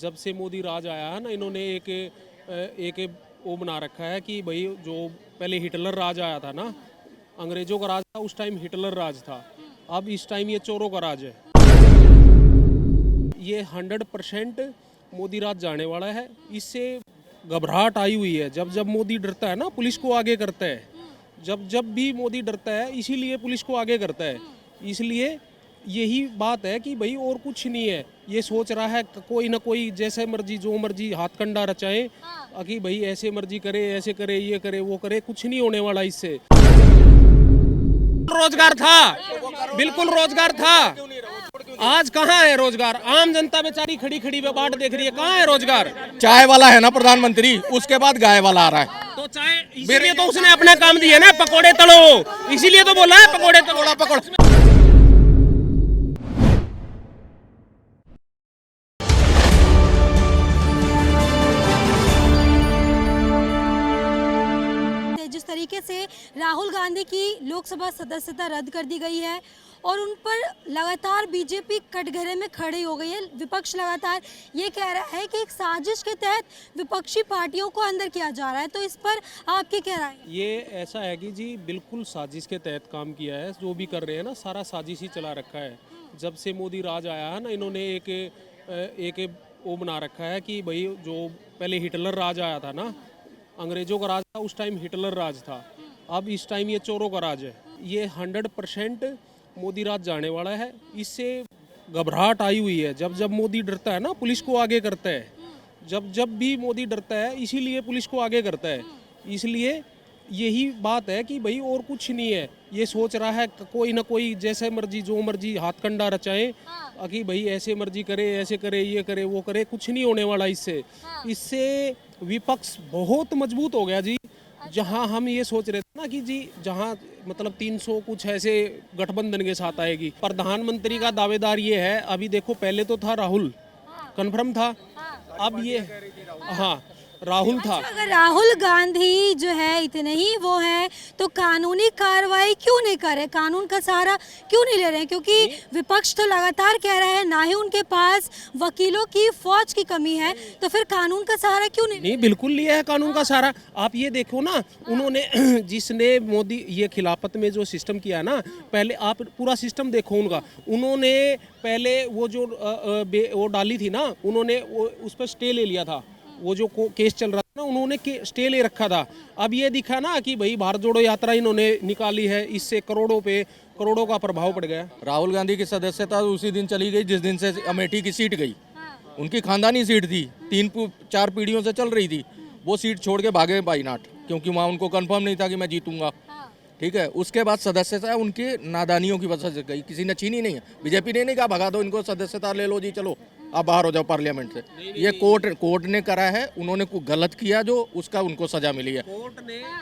जब से मोदी राज आया है ना, इन्होंने एक वो बना रखा है कि भाई जो पहले हिटलर राज आया था ना, अंग्रेजों का राज था, उस टाइम हिटलर राज था। अब इस टाइम ये चोरों का राज है। ये 100% मोदी राज जाने वाला है। इससे घबराहट आई हुई है। जब जब मोदी डरता है ना, पुलिस को आगे करता है। जब जब भी मोदी डरता है, इसीलिए पुलिस को आगे करता है। इसलिए यही बात है कि भाई और कुछ नहीं है। ये सोच रहा है कोई ना कोई जैसे मर्जी जो मर्जी हाथ कंडा रचाए कि भाई ऐसे मर्जी करे, ऐसे करे, ये करे, वो करे। कुछ नहीं होने वाला इससे। रोजगार था, बिल्कुल रोजगार था। आज कहाँ है रोजगार? आम जनता बेचारी खड़ी खड़ी पे बाट देख रही है। कहाँ है रोजगार? चाय वाला है ना प्रधानमंत्री, उसके बाद गाय वाला आ रहा है। तो चाय, इसीलिए तो उसने अपना काम दिया ना, पकोड़े तलो। इसीलिए तो बोला है पकोड़े तलो, पकोड़े। जिस तरीके से राहुल गांधी की लोकसभा सदस्यता रद्द कर दी गई है और उन पर लगातार बीजेपी कटघरे में खड़ी हो गई है। विपक्ष लगातार ये कह रहा है कि एक साजिश के तहत विपक्षी पार्टियों को अंदर किया जा रहा है। तो इस पर आपकी क्या राय है? ये ऐसा है कि जी बिल्कुल साजिश के तहत काम किया है। जो भी कर रहे हैं ना, सारा साजिश ही चला रखा है। जब से मोदी राज आया है ना, इन्होंने एक वो बना रखा है कि भाई जो पहले हिटलर राज आया था ना, अंग्रेजों का राज था, उस टाइम हिटलर राज था। अब इस टाइम ये चोरों का राज है। ये 100% मोदी राज जाने वाला है। इससे घबराहट आई हुई है। जब जब मोदी डरता है ना, पुलिस को आगे करता है। जब जब भी मोदी डरता है, इसीलिए पुलिस को आगे करता है। इसलिए यही बात है कि भाई और कुछ नहीं है। ये सोच रहा है कोई ना कोई जैसे मर्जी जो मर्जी हाथ कंडा रचाए कि भाई ऐसे मर्जी करे, ऐसे करे, ये करे, वो करे। कुछ नहीं होने वाला इससे विपक्ष बहुत मजबूत हो गया जी। जहां हम ये सोच रहे थे ना कि जी जहां मतलब 300 कुछ ऐसे गठबंधन के साथ आएगी। प्रधानमंत्री का दावेदार ये है। अभी देखो, पहले तो था राहुल, कन्फर्म था। अब ये हाँ राहुल था। अगर राहुल गांधी जो है इतने ही वो है तो कानूनी कार्रवाई क्यों नहीं कर रहे, कानून का सहारा क्यों नहीं ले रहे हैं? क्योंकि विपक्ष तो लगातार कह रहा है ना ही उनके पास वकीलों की फौज की कमी है, तो फिर कानून का सहारा क्यों नहीं? बिल्कुल लिया है कानून का सहारा। आप ये देखो ना, उन्होंने जिसने मोदी ये खिलाफत में जो सिस्टम किया ना, पहले आप पूरा सिस्टम देखो उनका। उन्होंने पहले वो जो वो डाली थी ना, उन्होंने उस पर स्टे ले लिया था। वो जो केस चल रहा था ना, उन्होंने स्टे ले रखा था। अब ये दिखा ना कि भाई भारत जोड़ो यात्रा इन्होंने निकाली है, इससे करोड़ों का प्रभाव पड़ गया। राहुल गांधी की सदस्यता उसी दिन चली गई जिस दिन से अमेठी की सीट गई। उनकी खानदानी सीट थी, 3-4 पीढ़ियों से चल रही थी। वो सीट छोड़ के भागे वायनाड, क्योंकि वहाँ उनको कंफर्म नहीं था कि मैं जीतूंगा। ठीक है, उसके बाद सदस्यता उनकी नादानियों की वजह से गई, किसी ने छीनी नहीं है। बीजेपी ने नहीं कहा भगा दो इनको, सदस्यता ले लो जी, चलो आप बाहर हो जाओ पार्लियामेंट से। ये कोर्ट ने करा है। उन्होंने कुछ गलत किया जो उसका उनको सजा मिली है।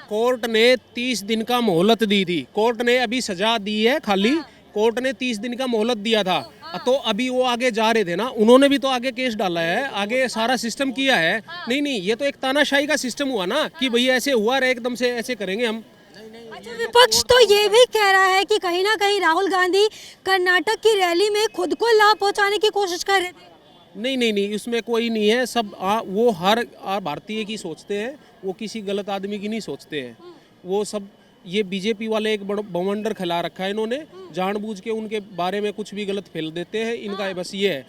कोर्ट ने 30 दिन का मोहलत दी थी। कोर्ट ने अभी सजा दी है खाली। कोर्ट ने 30 दिन का मोहलत दिया था। तो अभी वो आगे जा रहे थे ना, उन्होंने भी तो आगे केस डाला है, आगे सारा सिस्टम किया है। नहीं, ये तो एक तानाशाही का सिस्टम हुआ ना कि भाई ऐसे हुआ रहे, एकदम से ऐसे करेंगे हम। अच्छा, विपक्ष तो ये भी कह रहा है कि कहीं ना कहीं राहुल गांधी कर्नाटक की रैली में खुद को लाभ पहुंचाने की कोशिश कर रहे थे। नहीं, उसमें कोई नहीं है। सब वो हर भारतीय की सोचते हैं, वो किसी गलत आदमी की नहीं सोचते हैं। वो सब ये बीजेपी वाले एक बड़ा बवंडर खिला रखा है इन्होंने, जानबूझ के उनके बारे में कुछ भी गलत फैल देते हैं। इनका बस ये है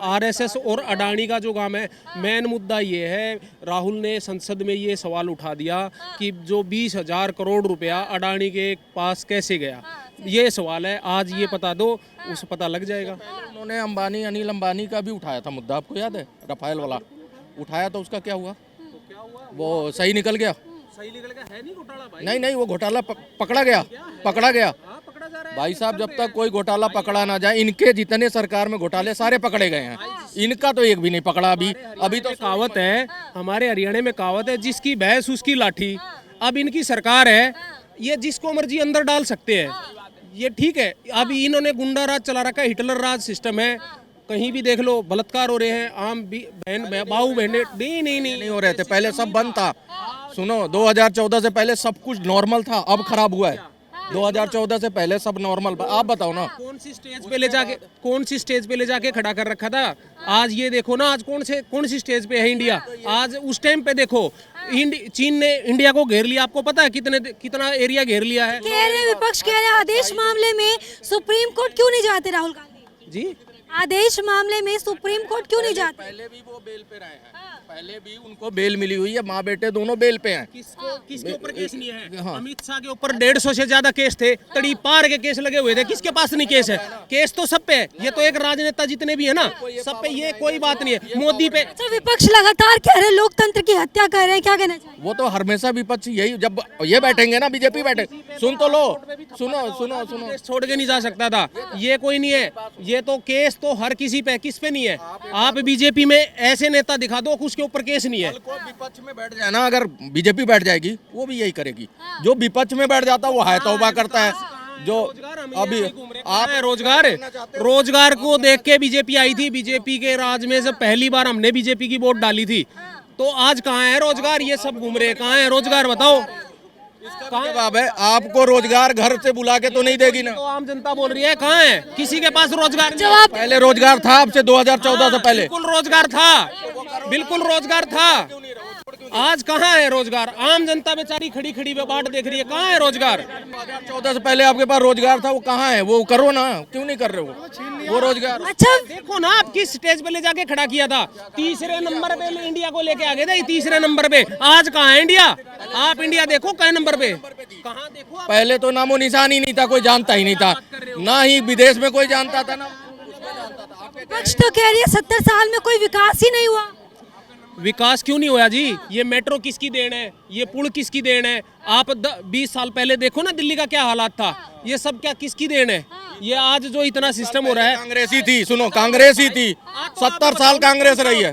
आरएसएस और अडानी का जो काम है। मेन मुद्दा ये है, राहुल ने संसद में ये सवाल उठा दिया कि जो 20,000 करोड़ रुपया अडानी के पास कैसे गया, ये सवाल है। आज ये पता दो, उसे पता लग जाएगा। उन्होंने अनिल अंबानी का भी उठाया था मुद्दा, आपको याद है? राफेल वाला उठाया, तो उसका क्या हुआ? वो सही निकल गया? सही निकल गया है? नहीं घोटाला भाई। नहीं, वो घोटाला पकड़ा गया। भाई साहब, जब तक कोई घोटाला पकड़ा ना जाए, इनके जितने सरकार में घोटाले सारे पकड़े गए हैं, इनका तो एक भी नहीं पकड़ा अभी तो कहावत है, हमारे हरियाणा में कहावत है, जिसकी भैंस उसकी लाठी। अब इनकी सरकार है, ये जिसको मर्जी अंदर डाल सकते हैं। ये ठीक है। अभी इन्होंने गुंडा राज चला रखा है, हिटलर राज सिस्टम है। कहीं भी देख लो बलात्कार हो रहे हैं, आम बाऊ बहने नहीं हो रहे थे। पहले सब बंद था। सुनो, 2014 से पहले सब कुछ नॉर्मल था, अब खराब हुआ है। 2014 से पहले सब नॉर्मल। आप बताओ ना, कौन सी स्टेज पे ले जाके खड़ा कर रखा था। आज ये देखो ना, आज कौन सी स्टेज पे है इंडिया। आज उस टाइम पे देखो चीन ने इंडिया को घेर लिया। आपको पता है कितना एरिया घेर लिया है। कह रहे विपक्ष कह रहे आदेश मामले में सुप्रीम कोर्ट क्यों नहीं जाते राहुल गांधी जी? आदेश मामले में सुप्रीम कोर्ट क्यों नहीं जाते? पहले भी वो बेल पे रहे हैं, पहले भी उनको बेल मिली हुई है, माँ बेटे दोनों बेल पे हैं। किसके ऊपर केस नहीं है? हाँ। अमित शाह के ऊपर 150 से ज्यादा केस थे, तड़ी पार के केस लगे हुए थे। किसके पास नहीं केस है? केस तो सब पे है। ये तो एक राजनेता जितने भी है ना, सब पे, ये कोई बात नहीं है। मोदी पे अच्छा, विपक्ष लगातार कह रहे लोकतंत्र की हत्या कर रहे हैं, क्या कहना चाहिए? वो तो हमेशा विपक्ष यही, जब ये बैठेंगे ना, बीजेपी बैठे, सुन तो लो, सुनो। केस छोड़ के नहीं जा सकता था। ये कोई नहीं है, ये तो केस तो हर किसी पे, किस पे नहीं है। आप बीजेपी में ऐसे नेता दिखा दो उसके ऊपर केस नहीं है। को विपक्ष में बैठ जाए ना, अगर बीजेपी बैठ जाएगी वो भी यही करेगी। जो विपक्ष में बैठ जाता है वो हाय तौबा करता है। जो अभी आप रोजगार को देख के बीजेपी आई थी। बीजेपी के राज में जब पहली बार हमने बीजेपी की वोट डाली थी, तो आज कहाँ है रोजगार? ये सब घूम रहे, कहाँ है रोजगार? बताओ कहाँ जवाब है? आपको रोजगार घर से बुला के तो नहीं देगी ना। तो आम जनता बोल रही है कहाँ है? किसी के पास रोजगार नहीं। जवाब पहले रोजगार था, आपसे 2014 से पहले बिल्कुल रोजगार था। आज कहाँ है रोजगार? आम जनता बेचारी खड़ी खड़ी पे बाट देख रही है, कहाँ है रोजगार? 2014 से पहले आपके पास रोजगार था, वो कहाँ है? वो करो ना, क्यों नहीं कर रहे हो वो रोजगार? अच्छा, देखो ना, आप किस स्टेज पे ले जाके खड़ा किया था। तीसरे नंबर पे इंडिया को लेके आ गए थे, तीसरे नंबर पे। आज कहाँ है इंडिया? आप इंडिया देखो कहाँ नंबर पे, कहाँ देखो आप। पहले तो नामो निशान ही नहीं था, कोई जानता ही नहीं था, ना ही विदेश में कोई जानता था ना। विपक्ष तो कह रही है 70 साल में कोई विकास ही नहीं हुआ। विकास क्यों नहीं हुआ जी? ये मेट्रो किसकी देन है? ये पुल किसकी देन है? आप 20 साल पहले देखो ना दिल्ली का क्या हालात था। ये सब क्या किसकी देन है? ये आज जो इतना सिस्टम हो रहा है, कांग्रेस ही थी, सुनो, कांग्रेस ही थी। 70 साल कांग्रेस रही है।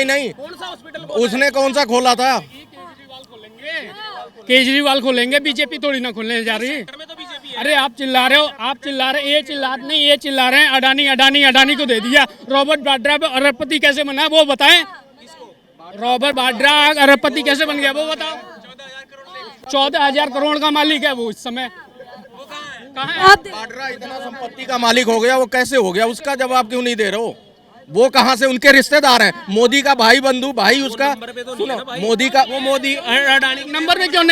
नहीं, उसने कौन सा खोला था? केजरीवाल खोलेंगे, बीजेपी थोड़ी ना खोलने जा रही है। अरे आप चिल्ला रहे हो, ये चिल्ला रहे हैं अडानी को दे दिया। रॉबर्ट वाड्रा अरबपति कैसे बना वो बताएं। रॉबर्ट वाड्रा अरबपति कैसे बन गया वो बताओ। 14,000 करोड़ का मालिक है वो इस समय। वाड्रा इतना संपत्ति का मालिक हो गया, वो कैसे हो गया? उसका जवाब क्यों नहीं दे रहे हो? वो कहाँ से? उनके रिश्तेदार हैं, मोदी का भाई बंधु भाई उसका। सुनो, मोदी का वो मोदी अडानी नंबर में क्यों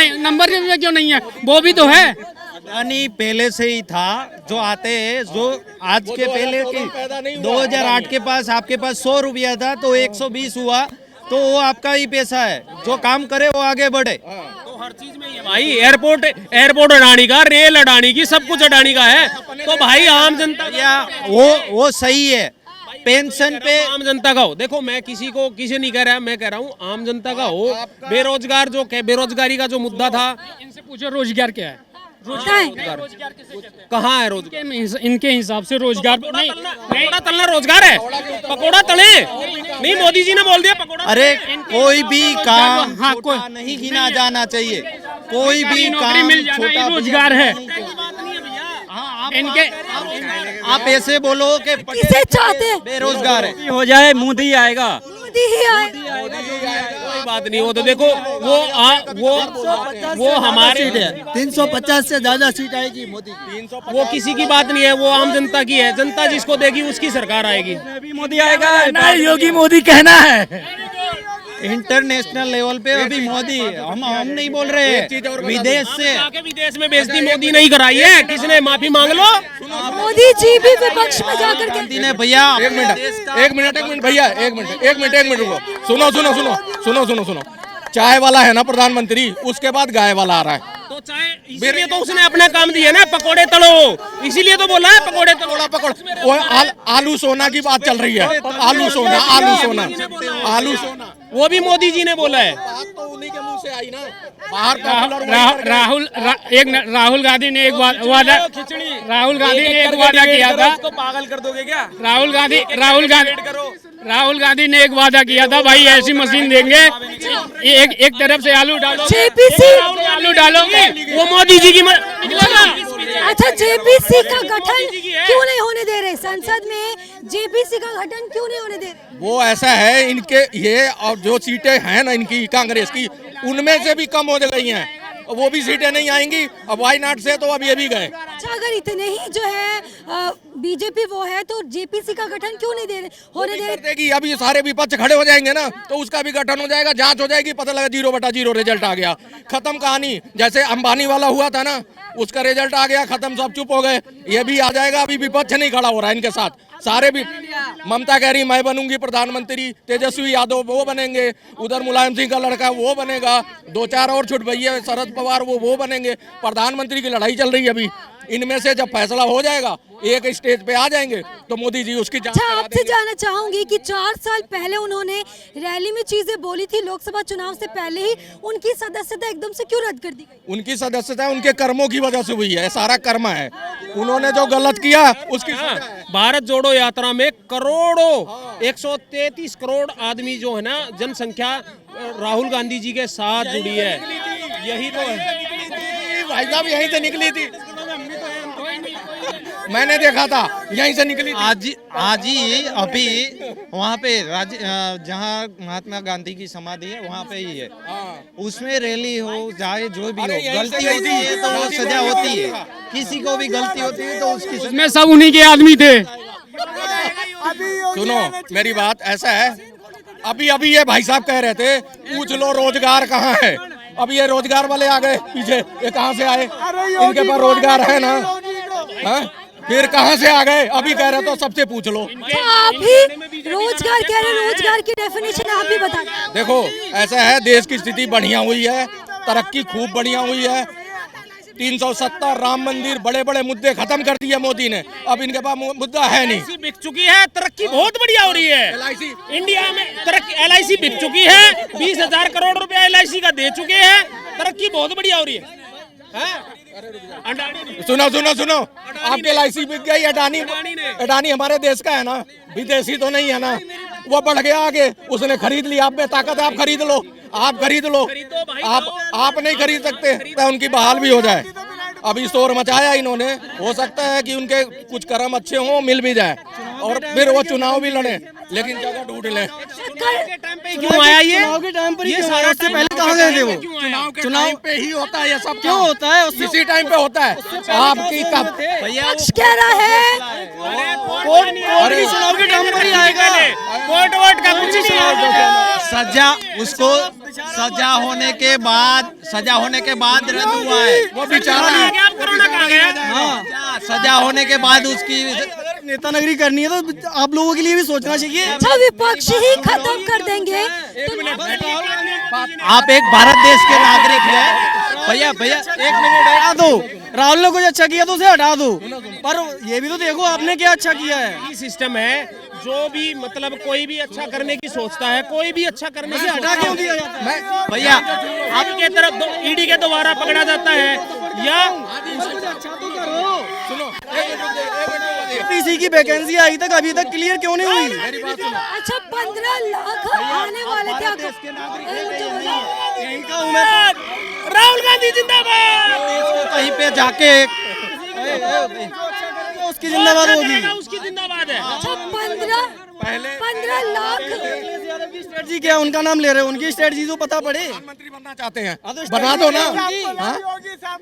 नहीं है? वो भी तो है। अडानी पहले से ही था, जो आते हैं, जो आज के पहले की 2008 के पास आपके पास 100 रुपया था तो 120 हुआ, तो वो आपका ही पैसा है। जो काम करे वो आगे बढ़े। तो हर चीज में ये भाई, एयरपोर्ट अडानी का, रेल अडानी की, सब कुछ अडानी का है। तो भाई आम जनता या वो सही है। पेंशन पे आम जनता का हो। देखो, मैं किसी नहीं कह रहा, मैं कह रहा हूँ आम जनता का हो। बेरोजगारी का जो मुद्दा था, इनसे पूछो रोजगार क्या है? कहाँ है रोजगार? इनके हिसाब से रोजगार नहीं। पकोड़ा तलना रोजगार है? पकोड़ा तले नहीं, मोदी जी ने बोल दिया पकोड़ा। अरे कोई भी काम हाँ, छोटा नहीं गिना जाना चाहिए। कोई भी नौकरी काम मिल जाना छोटा ये रोजगार है। इनके आप ऐसे बोलो कि किसे चाहते हैं? बेरोजगार है। हो जाए मोदी आएगा। मोदी ही आए। कोई बात नहीं, वो तो देखो वो हमारे 350 से ज्यादा सीट आएगी मोदी की। वो किसी की बात नहीं है, वो आम जनता की है। जनता जिसको देगी उसकी सरकार आएगी। मोदी आएगा ना, योगी मोदी कहना है। इंटरनेशनल लेवल पे अभी मोदी, हम नहीं बोल रहे हैं। विदेश से आके विदेश में बेइज्जती मोदी नहीं कराई है, किसने? माफी मांग लो। मोदी जी भी विपक्ष में जाकर के गांधी ने भैया एक मिनट भैया, एक मिनट रुको। सुनो। चाय वाला है ना प्रधानमंत्री, उसके बाद गाय वाला आ रहा है। तो चाहे इसीलिए तो उसने अपना काम दिया ना, पकोड़े तलो, इसीलिए तो बोला है पकोड़े तलो। पकड़ वो आलू सोना की बात चल रही है। आलू सोना वो भी मोदी जी ने बोला है। बात तो उन्हीं के मुंह से आई ना। बाहर राहुल गांधी ने एक वादा किया था। पागल कर दोगे क्या? राहुल गांधी ने एक वादा किया था, भाई ऐसी मशीन देंगे, एक तरफ से आलू डालो, जेपीसी आलू डालोगे वो मोदी जी की निकलेगा। अच्छा, जेपीसी का गठन क्यों नहीं होने दे रहे? संसद में जेपीसी का गठन क्यों नहीं होने दे रहे? वो ऐसा है, इनके ये और जो सीटें हैं ना इनकी कांग्रेस की, उनमें से भी कम हो गई हैं। वो भी सीटें नहीं आएंगी। अब वायनाड से तो अब ये भी गए। अच्छा, अगर इतने ही जो है बीजेपी वो है तो जेपीसी का गठन क्यों नहीं दे रहे होने दे कर देगी। अभी सारे विपक्ष खड़े हो जाएंगे ना तो उसका भी गठन हो जाएगा, जांच हो जाएगी, पता लगा 0/0 रिजल्ट आ गया, खत्म कहानी। जैसे अंबानी वाला हुआ था ना, उसका रिजल्ट आ गया, खत्म, सब चुप हो गए। ये भी आ जाएगा। अभी विपक्ष नहीं खड़ा हो रहा है इनके साथ, सारे भी। ममता कह रही मैं बनूंगी प्रधानमंत्री, तेजस्वी यादव वो बनेंगे, उधर मुलायम सिंह का लड़का वो बनेगा, 2-4 और छुट भैया शरद पवार वो बनेंगे। प्रधानमंत्री की लड़ाई चल रही है अभी। इनमें से जब फैसला हो जाएगा, एक स्टेज पे आ जाएंगे तो मोदी जी उसकी जांच अच्छा, करा आपसे देंगे। जानना चाहूंगी कि 4 साल पहले उन्होंने रैली में चीजें बोली थी, लोकसभा चुनाव से पहले ही उनकी सदस्यता एकदम से क्यों रद्द कर दी गई? उनकी सदस्यता उनके कर्मों की वजह से हुई है, सारा कर्म है। उन्होंने जो गलत किया उसकी सजा है। भारत जोड़ो यात्रा में करोड़ों 133 करोड़ आदमी जो है ना, जनसंख्या राहुल गांधी जी के साथ जुड़ी है। यही तो है। भाई साहब यहीं से निकली थी, मैंने देखा था, यहीं से निकली थी। आज ही अभी वहाँ पे जहाँ महात्मा गांधी की समाधि है वहाँ पे ही है, उसमें रैली हो चाहे जो भी हो, अरे यहीं से गलती गई होती थी, है तो वो गांधी सजा को होती यहीं है। किसी को भी गलती होती है तो उसकी सजा। उसमें सब उन्हीं के आदमी थे। सुनो मेरी बात, ऐसा है, अभी ये भाई साहब कह रहे थे पूछ लो रोजगार कहाँ है। अब ये रोजगार वाले आ गए पीछे, ये कहाँ से आए? इनके पास रोजगार है ना, हाँ? फिर कहाँ से आ गए? अभी कह रहे तो सबसे पूछ लो। अच्छा, आप ही रोजगार कह रहे हैं, रोजगार की डेफिनेशन आप भी बता दें। देखो ऐसा है, देश की स्थिति बढ़िया हुई है, तरक्की खूब बढ़िया हुई है। 370 राम मंदिर, बड़े बड़े मुद्दे खत्म कर दिए मोदी ने। अब इनके पास मुद्दा है नहीं। LIC बिक चुकी है, तरक्की बहुत बढ़िया हो रही है। LIC इंडिया में तरक्की, LIC बिक चुकी है, 20,000 करोड़ रुपया LIC का दे चुके हैं, तरक्की बहुत बढ़िया हो रही है। सुनो, आपके LIC बिक गई। अडानी हमारे देश का है ना, विदेशी तो नहीं है ना। वो बढ़ गया आगे, उसने खरीद लिया। आप में ताकत है, आप खरीद लो, आप खरीद लो। आप नहीं खरीद सकते तो उनकी बहाल भी हो जाए। अभी शोर मचाया इन्होंने, हो सकता है कि उनके कुछ कर्म अच्छे हों, मिल भी जाए और फिर वो चुनाव भी लड़े, लेकिन जगह ढूंढ ले। क्यों आया ये? चुनाव के टाइम पर ही ये क्यों सारा आया? उससे टाइम पहले कहाँ गए थे वो? चुनाव के टाइम पे ही होता है ये सब। क्यों होता है? उससे इसी टाइम पे होता है। आपकी कब पक्ष कह रहा है कोर्ट भी चुनाव के टाइम पर ही आएगा। कोर्ट वोट का कुछ नहीं है। सजा उसको सजा होने के बाद रद्द हुआ है। वो बेचारा कोरोना कहाँ गया? हाँ, सजा होने के बाद उसकी नेता नगरी करनी है तो आप लोगों के लिए भी सोचना चाहिए। अच्छा, विपक्ष ही खत्म कर देंगे आप एक भारत देश के नागरिक हैं। भैया एक मिनट हटा दो, राहुल ने कुछ अच्छा किया तो उसे हटा दो, पर ये भी तो देखो आपने क्या अच्छा किया है। यही सिस्टम है, जो भी मतलब कोई भी अच्छा करने की सोचता है, कोई भी अच्छा करने की हटा क्यों दिया जाता है? भैया आपके तरफ ईडी के द्वारा पकड़ा जाता है या पीसी की वैकेंसी आई तक अभी तक क्लियर क्यों नहीं हुई? अच्छा, 15 लाख आने वाले थे। यही का हूं मैं। राहुल गांधी जिंदाबाद। कहीं पे जाके उसकी जिंदाबाद होगी। उसकी जिंदाबाद है। अच्छा, 15 लाख की स्ट्रेटजी क्या है? उनका नाम ले रहे हो, उनकी स्ट्रेटजी तो पता पड़े। प्रधानमंत्री बनना चाहते हैं, हाँ, तो बना दो ना।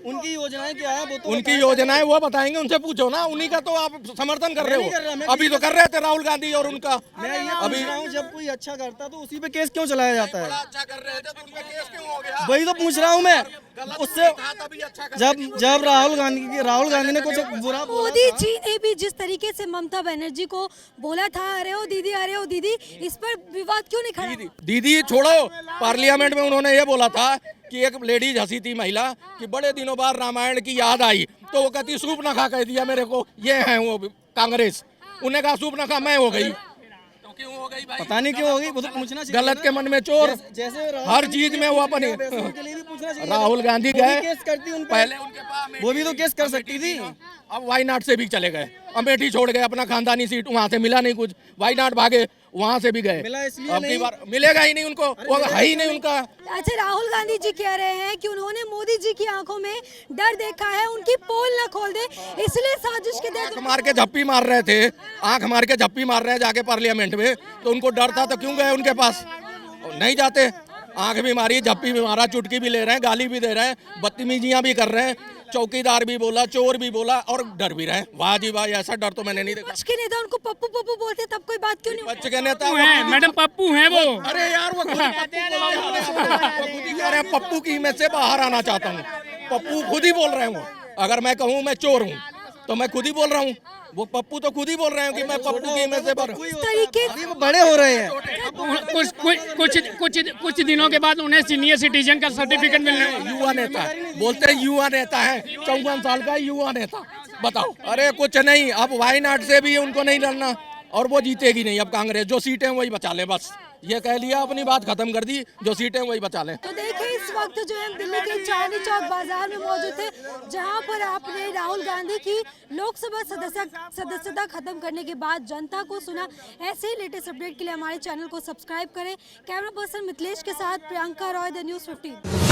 उनकी योजनाएं क्या है वो तो उनकी योजनाएं वो बताएंगे, उनसे पूछो ना। उन्हीं का तो आप समर्थन कर रहे हो। अभी तो कर रहे थे राहुल गांधी और उनका। मैं ये पूछ रहा हूँ, जब कोई अच्छा करता तो उसी पे केस क्यों चलाया जाता है? अच्छा कर रहे थे तो उनका केस क्यों हो गया? वही तो पूछ रहा हूँ मैं। उससे तभी अच्छा कर जब राहुल गांधी ने कुछ बुरा बोला, मोदी जी ने भी जिस तरीके से ममता बनर्जी को बोला था, अरे ओ दीदी, इस पर विवाद क्यों नहीं खड़ा? दीदी छोड़ो, पार्लियामेंट में उन्होंने ये बोला था कि एक लेडीज हंसी थी महिला कि बड़े दिनों बाद रामायण की याद आई तो वो कहती सूप ना खा कह दिया मेरे को। ये है वो कांग्रेस, उन्हें कहा सूप ना खा, मैं हो गई। तो क्यों हो गई भाई? पता नहीं क्यों होगी, वो तो पूछना चाहिए। गलत के मन में चोर, जैसे हर चीज में वो अपनी। के लिए भी पूछना चाहिए। राहुल गांधी वो भी गए केस करती उन पर। पहले, उनके पास वो भी तो केस कर सकती थी। अब वायनाड से भी चले गए, अमेठी छोड़ गए, अपना खानदानी सीट, वहां से मिला नहीं कुछ, वायनाड भागे, वहां से भी गए। मिला इसलिए अब की नहीं। बार मिलेगा ही नहीं उनको, वो है ही नहीं उनका। अच्छा, राहुल गांधी जी कह रहे हैं कि उन्होंने मोदी जी की आंखों में डर देखा है, उनकी पोल न खोल दे, इसलिए साजिश के तहत आंख मार के झप्पी मार रहे थे, आंख मार के झप्पी मार रहे हैं जाके पार्लियामेंट में, तो उनको डर था तो क्यों गए उनके पास? नहीं जाते। आंख भी मारी, झप्पी भी मारा, चुटकी भी ले रहे हैं, गाली भी दे रहे हैं, बदतमीजियां भी कर रहे हैं, चौकीदार भी बोला, चोर भी बोला और डर भी रहे। वाह जी वाह, ऐसा डर तो मैंने नहीं देखा। विपक्ष के नेता उनको पप्पू पप्पू बोलते तब कोई बात क्यों नहीं बच्चे के नेता पप्पू हैं मैडम, पप्पू हैं वो। अरे यार वो खुद ही कह रहे हैं पप्पू की इमेज से बाहर आना चाहता हूँ। पप्पू खुद ही बोल रहे हैं वो। अगर मैं कहूँ मैं चोर हूँ तो मैं खुद ही बोल रहा हूँ, वो पप्पू तो खुद ही बोल रहे हैं कि मैं पप्पू की इमेज से बाहर हूँ। इस तरीके अभी वो बड़े हो रहे हैं। कुछ दिनों के बाद उन्हें सीनियर सिटीजन का सर्टिफिकेट मिलने युवा नेता बोलते हैं, युवा नेता है, 54 साल का युवा नेता। बताओ, अरे कुछ नहीं, अब वायनाड से भी उनको नहीं लड़ना और वो जीतेगी नहीं। अब कांग्रेस जो सीटें वही बचा ले, बस ये कह लिया, अपनी बात खत्म कर दी, जो सीटें वही बचा लें। तो देखिए इस वक्त जो है हम दिल्ली के चांदनी चौक बाजार में मौजूद थे, जहां पर आपने राहुल गांधी की लोकसभा सदस्यता खत्म करने के बाद जनता को सुना। ऐसे ही लेटेस्ट अपडेट के लिए हमारे चैनल को सब्सक्राइब करें। कैमरा पर्सन मिथिलेश के साथ प्रियंका रॉय, द न्यूज़ 15।